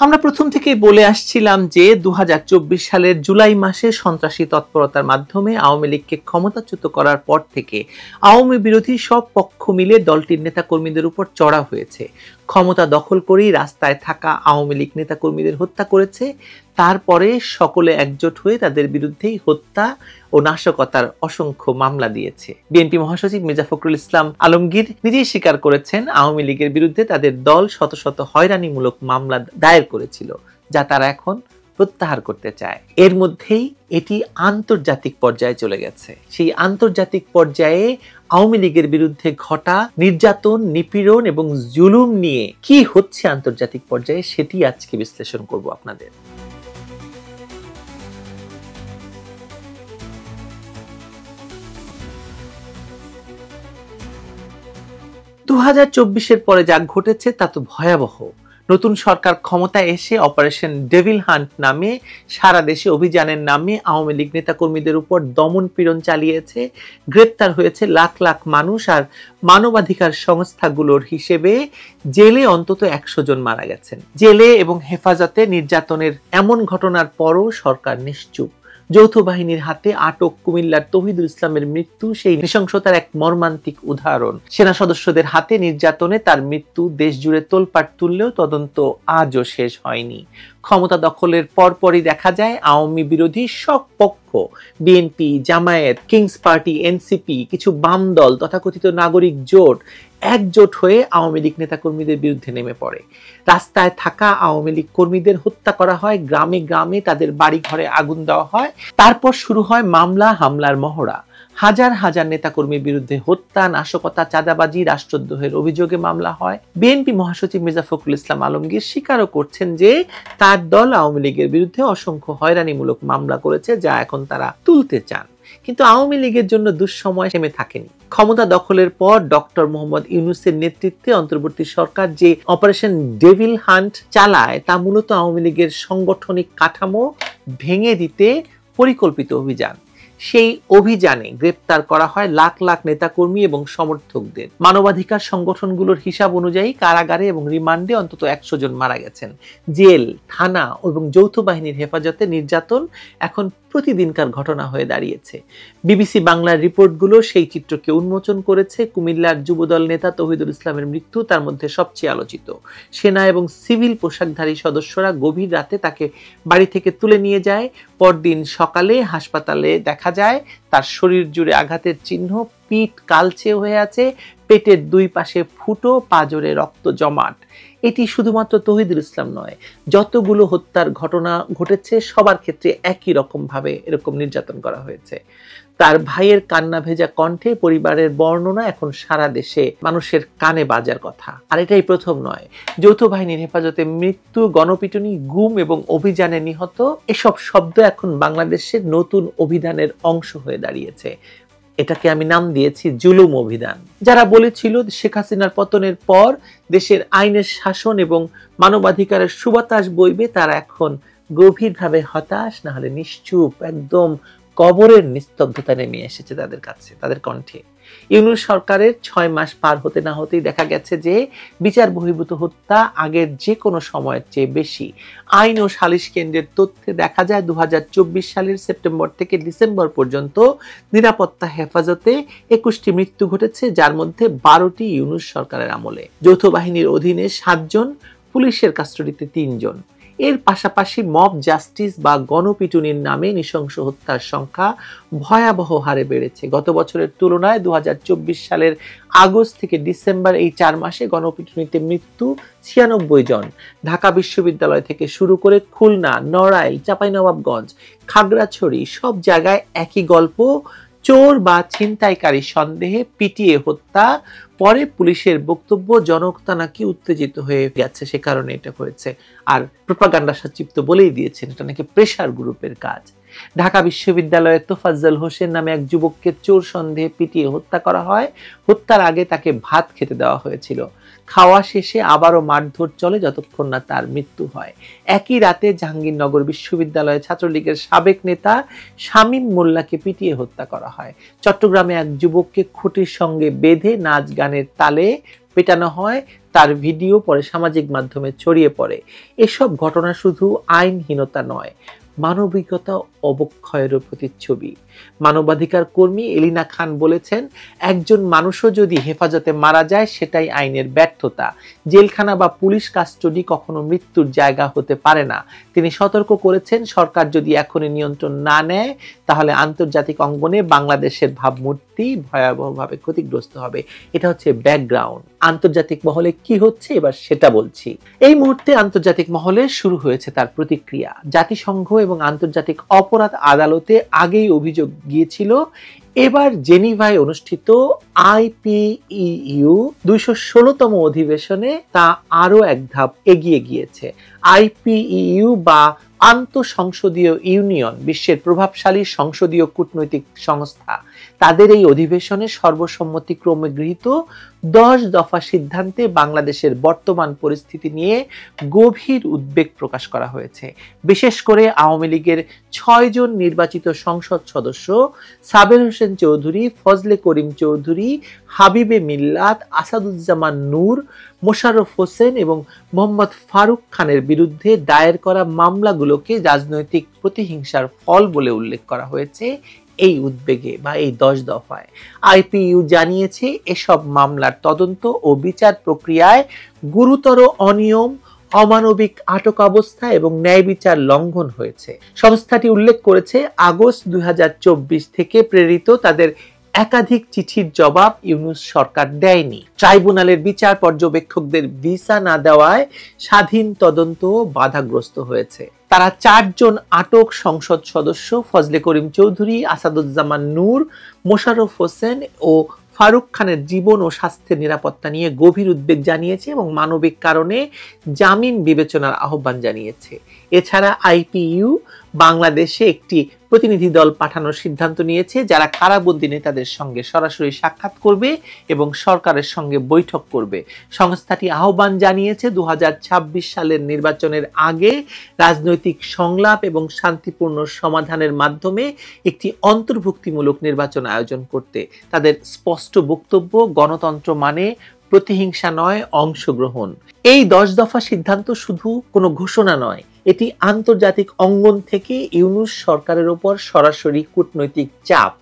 আমরা প্রথম থেকেই বলে আসছিলাম যে 2024 সালের জুলাই মাসে সন্ত্রাসী তৎপরতার মাধ্যমে আওয়ামী লীগকে ক্ষমতাচ্যুত করার পর থেকে আওয়ামী বিরোধী সব পক্ষ মিলে দলটির নেতাকর্মীদের উপর চড়া হয়েছে। ক্ষমতা দখল করেই রাস্তায় থাকা আওয়ামী লীগ নেতাকর্মীদের হত্যা করেছে। তারপরে সকলে একজোট হয়ে তাদের বিরুদ্ধেই হত্যা ও নাশকতার অসংখ্য মামলা দিয়েছে। বিএনপি মহাসচিব মির্জা ফখরুল ইসলাম আলমগীর নিজেই স্বীকার করেছেন, আওয়ামী লীগের বিরুদ্ধে তাদের দল শত শত হয়রানিমূলক মামলা দায়ের করেছিল, যা তারা এখন প্রত্যাহার করতে চায়। এর মধ্যেই এটি আন্তর্জাতিক পর্যায়ে চলে গেছে। সেই আন্তর্জাতিক পর্যায়ে আওয়ামী লীগের বিরুদ্ধে ঘটা নির্যাতন, নিপীড়ন এবং জুলুম নিয়ে কি হচ্ছে আন্তর্জাতিক পর্যায়ে, সেটি আজকে বিশ্লেষণ করব আপনাদের। 2024-এর পরে যা ঘটেছে তা তো ভয়াবহ। নতুন সরকার ক্ষমতায় এসে অপারেশন ডেভিল হান্ট নামে সারা দেশে অভিযানের নামে আওয়ামী লীগ নেতাকর্মীদের উপর দমন পীড়ন চালিয়েছে। গ্রেপ্তার হয়েছে লাখ লাখ মানুষ, আর মানবাধিকার সংস্থাগুলোর হিসেবে জেলে অন্তত 100 জন মারা গেছেন। জেলে এবং হেফাজতে নির্যাতনের এমন ঘটনার পরও সরকার নিশ্চুপ। যৌথ বাহিনীর হাতে আটক কুমিল্লার তৌহিদুল ইসলামের মৃত্যু সেই নৃশংসতার এক মর্মান্তিক উদাহরণ। সেনা সদস্যদের হাতে নির্যাতনে তার মৃত্যু দেশ জুড়ে তোলপাড় তুললেও তদন্ত আজও শেষ হয়নি। ক্ষমতা দখলের পরপরই দেখা যায় আওয়ামী বিরোধী সব পক্ষ, BNP, Jamaat, kings party, NCP, কিছু বাম দল, তথাকথিত নাগরিক জোট একজোট হয়ে আওয়ামী লীগ নেতাকর্মীদের বিরুদ্ধে নেমে পড়ে। রাস্তায় থাকা আওয়ামী লীগ কর্মীদের হত্যা করা হয়, গ্রামে গ্রামে তাদের বাড়ি ঘরে আগুন দেওয়া হয়। তারপর শুরু হয় মামলা হামলার মহড়া। হাজার হাজার নেতাকর্মীর বিরুদ্ধে হত্যা, নাশকতা, চাঁদাবাজি, রাষ্ট্রদ্রোহের অভিযোগে মামলা হয়। বিএনপি মহাসচিব মির্জা ফখরুল ইসলাম আলমগীর স্বীকারও করছেন যে তার দল আওয়ামী লীগের বিরুদ্ধে অসংখ্য হয়রানিমূলক মামলা করেছে, যা এখন তারা তুলতে চান। কিন্তু আওয়ামী লীগের জন্য দুঃসময় থেমে থাকেনি। ক্ষমতা দখলের পর ডক্টর মোহাম্মদ ইউনূসের নেতৃত্বে অন্তর্বর্তী সরকার যে অপারেশন ডেভিল হান্ট চালায় তা মূলত আওয়ামী লীগের সাংগঠনিক কাঠামো ভেঙে দিতে পরিকল্পিত অভিযান। সেই অভিযানে গ্রেপ্তার করা হয় লাখ লাখ নেতাকর্মী এবং সমর্থকদের। মানবাধিকার সংগঠনগুলোর হিসাব অনুযায়ী কারাগারে এবং রিমান্ডে অন্তত 100 জন মারা গেছেন। জেল, থানা এবং যৌথ বাহিনীর হেফাজতে নির্যাতন এখন প্রতিদিনকার ঘটনা হয়ে দাঁড়িয়েছে। বিবিসি বাংলার রিপোর্টগুলো সেই চিত্রকে উন্মোচন করেছে। কুমিল্লার যুবদল নেতা তৌহিদুল ইসলামের মৃত্যু তার মধ্যে সবচেয়ে আলোচিত। সেনা এবং সিভিল পোশাকধারী সদস্যরা গভীর রাতে তাকে বাড়ি থেকে তুলে নিয়ে যায়। পরদিন সকালে হাসপাতালে দেখা যায় তার শরীর জুড়ে আঘাতের চিহ্ন, পিঠ কালচে হয়ে আছে, পেটের দুই পাশে ফুটো, পাঁজরে রক্ত জমাট। এটি শুধুমাত্র তৌহিদুল ইসলাম নয়, যতগুলো হত্যার ঘটনা ঘটেছে সবার ক্ষেত্রে একই রকম ভাবে এরকম নির্যাতন করা হয়েছে। তার ভাইয়ের কান্না ভেজা কণ্ঠে পরিবারের বর্ণনা এখন সারা দেশে মানুষের কানে বাজার কথা। আর এটাই প্রথম নয়। যৌথ বাহিনীর হেফাজতে মৃত্যু, গণপিটুনি, গুম এবং অভিযানে নিহত, এসব শব্দ এখন বাংলাদেশের নতুন অভিধানের অংশ হয়ে দাঁড়িয়েছে। এটাকে আমি নাম দিয়েছি জুলুম অভিধান। যারা বলেছিল শেখ হাসিনার পতনের পর দেশের আইনের শাসন এবং মানবাধিকারের সুবাতাস বইবে, তারা এখন গভীরভাবে হতাশ, না হলে নিশ্চুপ, একদম কবরের নিস্তব্ধতা নেমে এসেছে তাদের কাছে, তাদের কণ্ঠে। ইউনূস সরকারের 6 মাস পার হতে না হতেই দেখা গেছে যে বিচার বহির্ভূত হত্যা আগের যে কোনো সময়ের চেয়ে বেশি। আইন ও সালিশ কেন্দ্রের তথ্যে দেখা যায় 2024 সালের সেপ্টেম্বর থেকে ডিসেম্বর পর্যন্ত নিরাপত্তা হেফাজতে 21টি মৃত্যু ঘটেছে, যার মধ্যে 12টি ইউনূস সরকারের আমলে। যৌথ বাহিনীর অধীনে 7 জন, পুলিশের কাস্টডিতে 3 জন। এর পাশাপাশি মব জাস্টিস বা গণপিটুনির নামে নৃশংস হত্যার সংখ্যা ভয়াবহ হারে বেড়েছে। গত বছরের তুলনায় 2024 সালের আগস্ট থেকে ডিসেম্বর এই 4 মাসে গণপিটুনিতে মৃত্যু 96 জন। ঢাকা বিশ্ববিদ্যালয় থেকে শুরু করে খুলনা, নড়াইল, চাঁপাইনবাবগঞ্জ, খাগড়াছড়ি সব জায়গায় একই গল্প। চোর বা ছিনতাইকারী সন্দেহে পিটিয়ে হত্যা। পরে পুলিশের বক্তব্য জনতা নাকি উত্তেজিত হয়ে গেছে, সে কারণে এটা হয়েছে। আর প্রোপাগান্ডা সচিব তো বলেই দিয়েছেন এটা নাকি প্রেসার গ্রুপের কাজ। ঢাকা বিশ্ববিদ্যালয়ের তোফাজ্জল হোসেন নামে এক যুবককে চোর সন্দেহে পিটিয়ে হত্যা করা হয়। হত্যার আগে তাকে ভাত খেতে দেওয়া হয়েছিল। খাওয়া শেষে আবারও মারধর চলে যতক্ষণ না তার মৃত্যু হয়। একই রাতে জাহাঙ্গীরনগর বিশ্ববিদ্যালয়ে ছাত্রলীগের সাবেক নেতা শামীম মোল্লাকে পিটিয়ে হত্যা করা হয়। চট্টগ্রামে এক যুবককে খুঁটির সঙ্গে বেঁধে নাচ গানের তালে পেটানো হয়, তার ভিডিও পরে সামাজিক মাধ্যমে ছড়িয়ে পড়ে। এসব ঘটনা শুধু আইনহীনতা নয়, মানবিকতা অবক্ষয়েরও প্রতিচ্ছবি। মানবাধিকার কর্মী এলিনা খান বলেছেন, একজন মানুষও যদি হেফাজতে মারা যায় সেটাই আইনের ব্যর্থতা। জেলখানা বা পুলিশ কাস্টডি কখনো মৃত্যুর জায়গা হতে পারে না। তিনি সতর্ক করেছেন, সরকার যদি এখনই নিয়ন্ত্রণ না নেয় তাহলে আন্তর্জাতিক অঙ্গনে বাংলাদেশের ভাবমূর্তি ভয়াবহভাবে ক্ষতিগ্রস্ত হবে। এটা হচ্ছে ব্যাকগ্রাউন্ড। আন্তর্জাতিক মহলে কি হচ্ছে এবার সেটা বলছি। এই মুহূর্তে আন্তর্জাতিক মহলে শুরু হয়েছে তার প্রতিক্রিয়া। জাতিসংঘ এবং আন্তর্জাতিক অপরাধ আদালতে আগেই অভিযোগ গিয়েছিল। এবার জেনিভায় অনুষ্ঠিত আইপিইউ ২১৬তম অধিবেশনে তা আরো এক ধাপ এগিয়ে গিয়েছে। আইপিইউ বা আন্তঃসংসদীয় ইউনিয়ন বিশ্বের প্রভাবশালী সংসদীয় কূটনৈতিক সংস্থা। তাদের এই অধিবেশনে সর্বসম্মতিক্রমে গৃহীত 10 দফা সিদ্ধান্তে বাংলাদেশের বর্তমান পরিস্থিতি নিয়ে গভীর উদ্বেগ প্রকাশ করা হয়েছে। বিশেষ করে আওয়ামী লীগের 6 জন নির্বাচিত সংসদ সদস্য সাবের হোসেন চৌধুরী, ফজলে করিম চৌধুরী, হাবিবে মিল্লাত, আসাদুজ্জামান নূর, মোশাররফ হোসেন এবং মোহাম্মদ ফারুক খানের বিরুদ্ধে দায়ের করা মামলাগুলোকে রাজনৈতিক প্রতিহিংসার ফল বলে উল্লেখ করা হয়েছে এই উদ্বেগে বা এই 10 দফায়। আইপিইউ জানিয়েছে, এসব মামলার তদন্ত ও বিচার প্রক্রিয়ায় গুরুতর অনিয়ম, অমানবিক আটক অবস্থা এবং ন্যায় বিচার লঙ্ঘন হয়েছে। সংস্থাটি উল্লেখ করেছে, আগস্ট 2024 থেকে প্রেরিত তাদের একাধিক চিঠির জবাব ইউনূস সরকার দেয়নি। ট্রাইব্যুনালের বিচার পর্যবেক্ষকদের ভিসা না দেওয়ায় স্বাধীন তদন্ত বাধাগ্রস্ত হয়েছে। তারা 4 জন আটক সংসদ সদস্য ফজলে করিম চৌধুরী, আসাদুজ্জামান নূর, মোশাররফ হোসেন ও ফারুক খানের জীবন ও স্বাস্থ্যের নিরাপত্তা নিয়ে গভীর উদ্বেগ জানিয়েছে এবং মানবিক কারণে জামিন বিবেচনার আহ্বান জানিয়েছে। এছাড়া আইপিইউ বাংলাদেশে একটি প্রতিনিধি দল পাঠানোর সিদ্ধান্ত নিয়েছে, যারা কারাবন্দী নেতাদের সঙ্গে সরাসরি সাক্ষাৎ করবে এবং সরকারের সঙ্গে বৈঠক করবে। সংস্থাটি আহ্বান জানিয়েছে 2026 সালের নির্বাচনের আগে রাজনৈতিক সংলাপ এবং শান্তিপূর্ণ সমাধানের মাধ্যমে একটি অন্তর্ভুক্তিমূলক নির্বাচন আয়োজন করতে। তাদের স্পষ্ট বক্তব্য, গণতন্ত্র মানে প্রতিহিংসা নয়, অংশগ্রহণ। এই 10 দফা সিদ্ধান্ত শুধু কোনো ঘোষণা নয়, এটি আন্তর্জাতিক অঙ্গন থেকে ইউনূস সরকারের উপর সরাসরি কূটনৈতিক চাপ।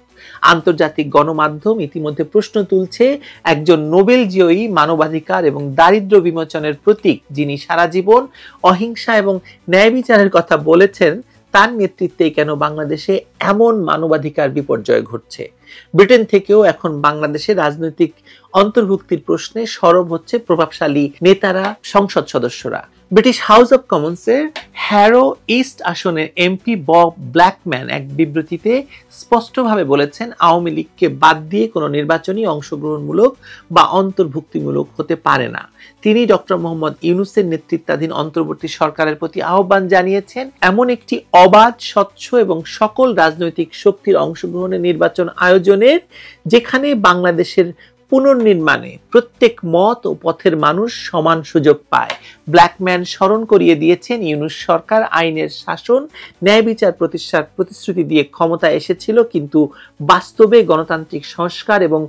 আন্তর্জাতিক গণমাধ্যম ইতিমধ্যে প্রশ্ন তুলছে, একজন নোবেল জয়ী মানবাধিকার এবং দারিদ্র্য বিমোচনের প্রতীক, যিনি সারা জীবন অহিংসা এবং ন্যায় বিচারের কথা বলেছেন, তার নেতৃত্বে কেন বাংলাদেশে এমন মানবাধিকার বিপর্যয় ঘটছে? ব্রিটেন থেকেও এখন বাংলাদেশে রাজনৈতিক অন্তর্ভুক্তির প্রশ্নে সরব হচ্ছে প্রভাবশালী নেতারা, সংসদ সদস্যরা। ব্রিটিশ হাউস অব কমন্সের হ্যারো ইস্ট আসনের এমপি বব ব্ল্যাকম্যান এক বিবৃতিতে স্পষ্টভাবে বলেছেন, আওয়ামী লীগকে বাদ দিয়ে কোনো নির্বাচনই অংশগ্রহণমূলক বা অন্তর্ভুক্তিমূলক হতে পারে না। তিনি ডক্টর মোহাম্মদ ইউনূসের নেতৃত্বাধীন অন্তর্বর্তী সরকারের প্রতি আহ্বান জানিয়েছেন, এমন একটি অবাধ, স্বচ্ছ এবং সকল রাজনৈতিক শক্তির অংশগ্রহণে নির্বাচন আয়োজনের, যেখানে বাংলাদেশের পুনর্নির্মাণে প্রত্যেক মত ও পথের মানুষ সমান সুযোগ পায়। ব্ল্যাকম্যান স্মরণ করিয়ে দিয়েছেন, ইউনূস সরকার আইনের শাসন, ন্যায় বিচার প্রতিষ্ঠার প্রতিশ্রুতি দিয়ে ক্ষমতা এসেছিল, কিন্তু বাস্তবে গণতান্ত্রিক সংস্কার এবং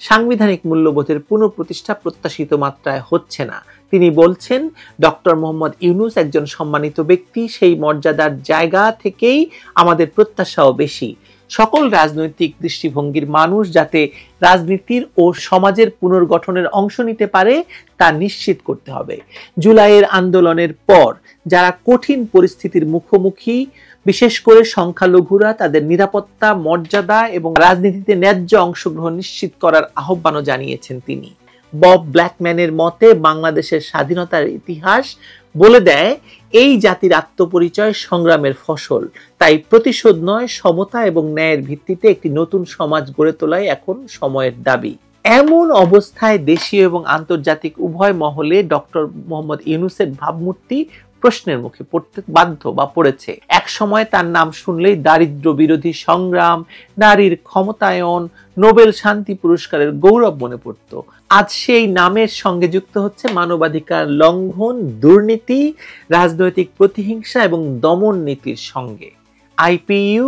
সাংবিধানিক মূল্যবোধের পুনঃপ্রতিষ্ঠা প্রত্যাশিত মাত্রায় হচ্ছে না। তিনি বলছেন, ডক্টর মোহাম্মদ ইউনূস একজন সম্মানিত ব্যক্তি, সেই মর্যাদার জায়গা থেকেই আমাদের প্রত্যাশাও বেশি। সকল রাজনৈতিক দৃষ্টিভঙ্গির মানুষ যাতে রাজনীতির ও সমাজের পুনর্গঠনের অংশ নিতে পারে তা নিশ্চিত করতে হবে। জুলাইয়ের আন্দোলনের পর যারা কঠিন পরিস্থিতির মুখোমুখি, বিশেষ করে সংখ্যালঘুরা, তাদের নিরাপত্তা, মর্যাদা এবং রাজনীতিতে ন্যায্য অংশগ্রহণ নিশ্চিত করার আহ্বানও জানিয়েছেন তিনি। বব ব্ল্যাকম্যানের মতে, বাংলাদেশের স্বাধীনতার ইতিহাস বলে দেয় এই জাতির আত্মপরিচয় সংগ্রামের ফসল। তাই প্রতিশোধ নয়, সমতা এবং ন্যায়ের ভিত্তিতে একটি নতুন সমাজ গড়ে তোলাই এখন সময়ের দাবি। এমন অবস্থায় দেশীয় এবং আন্তর্জাতিক উভয় মহলে ডক্টর মোহাম্মদ ইউনূসের ভাবমূর্তি প্রশ্নের মুখে পড়তে বাধ্য বা পড়েছে। এক সময় তার নাম শুনলেই দারিদ্র্য বিরোধী সংগ্রাম, নারীর ক্ষমতায়ন, নোবেল শান্তি পুরস্কারের গৌরব মনে পড়ত। আজ সেই নামের সঙ্গে যুক্ত হচ্ছে মানবাধিকার লঙ্ঘন, দুর্নীতি, রাজনৈতিক প্রতিহিংসা এবং দমন নীতির সঙ্গে। আইপিইউ,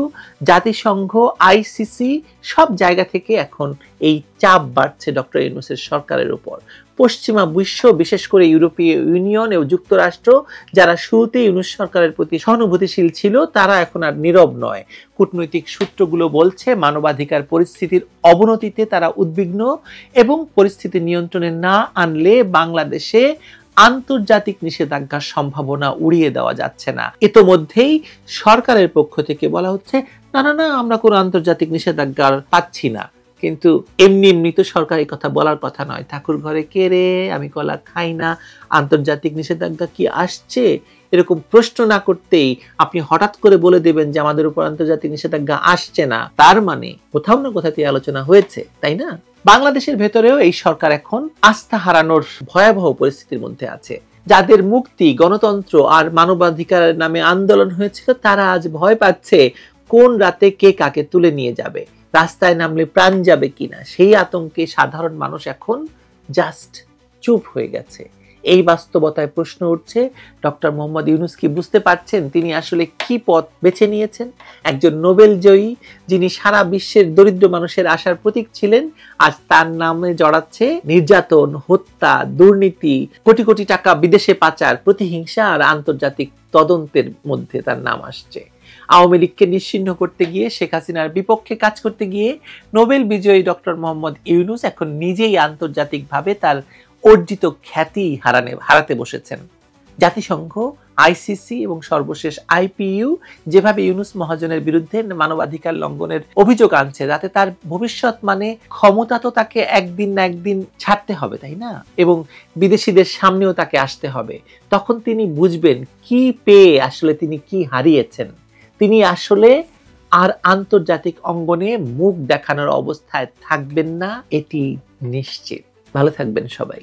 জাতিসংঘ, আইসিসি সব জায়গা থেকে এখন এই চাপ বাড়ছে ডক্টর ইউনূসের সরকারের উপর। পশ্চিমা বিশ্ব, বিশেষ করে ইউরোপীয় ইউনিয়ন এবং যুক্তরাষ্ট্র, যারা শুরুতে ইউনূস সরকারের প্রতি সহানুভূতিশীল ছিল, তারা এখন আর নীরব নয়। কূটনৈতিক সূত্রগুলো বলছে মানবাধিকার পরিস্থিতির অবনতিতে তারা উদ্বিগ্ন এবং পরিস্থিতি নিয়ন্ত্রণে না আনলে বাংলাদেশে আন্তর্জাতিক নিষেধাজ্ঞার সম্ভাবনা উড়িয়ে দেওয়া যাচ্ছে না। ইতোমধ্যেই সরকারের পক্ষ থেকে বলা হচ্ছে না না না, আমরা কোনো আন্তর্জাতিক নিষেধাজ্ঞা পাচ্ছি না। কিন্তু এমনি এমনি তো সরকার এই কথা বলার কথা নয়। ঠাকুর ঘরে কে রে, আমি কলা খাই না, আন্তর্জাতিক নিষেধাজ্ঞা কি আসছে, এরকম প্রশ্ন না করতেই আপনি হঠাৎ করে বলে দেবেন যে আমাদের উপর আন্তর্জাতিক নিষেধাজ্ঞা আসছে না, তার মানে কোথাও না কোথাতে আলোচনা হয়েছে, তাই না? বাংলাদেশের ভেতরেও এই সরকার এখন আস্থা হারানোর ভয়াবহ পরিস্থিতির মধ্যে আছে। যাদের মুক্তি, গণতন্ত্র আর মানবাধিকারের নামে আন্দোলন হয়েছিল, তারা আজ ভয় পাচ্ছে কোন রাতে কে কাকে তুলে নিয়ে যাবে, রাস্তায় নামলে প্রাণ যাবে কিনা। সেই আতঙ্কে সাধারণ মানুষ এখন জাস্ট চুপ হয়ে গেছে। এই বাস্তবতায় প্রশ্ন উঠছে, ডক্টর মোহাম্মদ ইউনূস কি বুঝতে পারছেন তিনি আসলে কি পথ বেছে নিয়েছেন? একজন নোবেল জয়ী, যিনি সারা বিশ্বের দরিদ্র মানুষের আশার প্রতীক ছিলেন, আজ তার নামে জড়াচ্ছে নির্যাতন, হত্যা, দুর্নীতি, কোটি কোটি টাকা বিদেশে পাচার, প্রতিহিংসা আর আন্তর্জাতিক তদন্তের মধ্যে তার নাম আসছে। আওয়ামী লীগকে নিশ্চিহ্ন করতে গিয়ে, শেখ হাসিনার বিপক্ষে কাজ করতে গিয়ে নোবেল বিজয়ী ডক্টর মোহাম্মদ ইউনূস এখন নিজেই আন্তর্জাতিকভাবে তার অর্জিত খ্যাতি হারাতে বসেছেন। জাতিসংঘ, আইসিসি এবং সর্বশেষ আইপিইউ যেভাবে ইউনূস মহাজনের বিরুদ্ধে মানবাধিকার লঙ্ঘনের অভিযোগ আনছে, যাতে তার ভবিষ্যৎ মানে ক্ষমতা তো তাকে একদিন না একদিন ছাড়তে হবে, তাই না? এবং বিদেশিদের সামনেও তাকে আসতে হবে। তখন তিনি বুঝবেন কি পেয়ে আসলে তিনি কি হারিয়েছেন। তিনি আসলে আর আন্তর্জাতিক অঙ্গনে মুখ দেখানোর অবস্থায় থাকবেন না, এটি নিশ্চিত। ভালো থাকবেন সবাই।